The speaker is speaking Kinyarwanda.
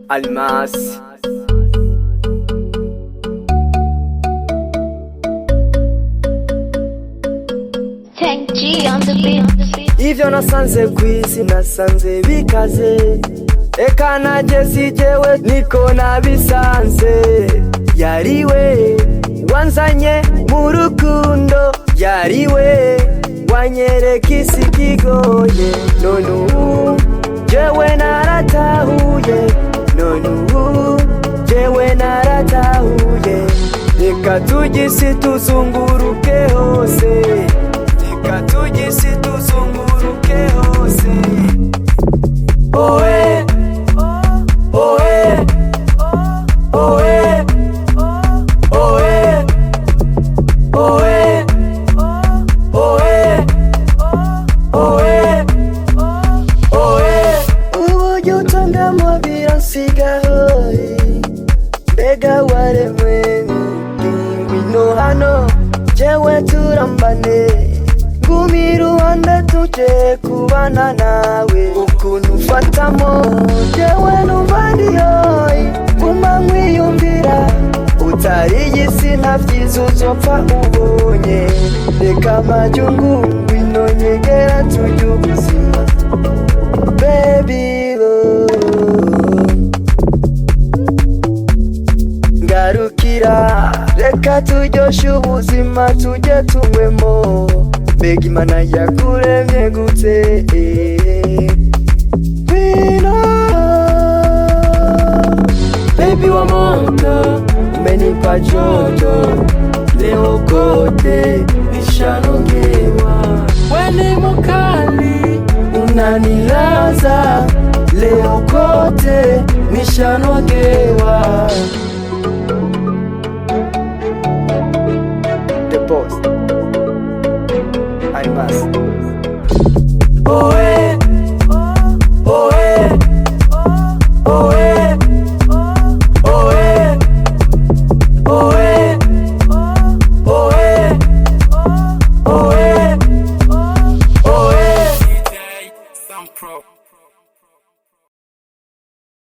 Almas Tank G on the beat. Ivyo nasanze kwisi nasanze bikaze, eka naje sijewe niko nabisanze. Yariwe wanzanye mu rukundo, yariwe wanyereka isi kigoye. None ubu jewe naratahuye, none ubu jewe naratahuye. Reka tujisi tuzunguruke hose, reka tujisi tuzunguruke hose. Oe, oe, oe, oe, oe, oe, oe, oe. Uburyo utondamo biransiga hoye, mbega waremwe ngwino hano jewe turambane. Gumi ruhande tuje kubana nawe, ukuntu ufatamo jewe numva ndiyoye. Guma nkwiyumvira utarigisi ntavyiza uzopfa ubonye. Reka amajungu ngwino nyegera turye ubuzima baby ngarukira, reka turyoshe ubuzima tujye tunywemo. Mbega Imana yakuremye gute, ngwino baby wa moto, umenipa joto leo kote nishanogewa. Weni mukali unanilaza leo kote nishanogewa.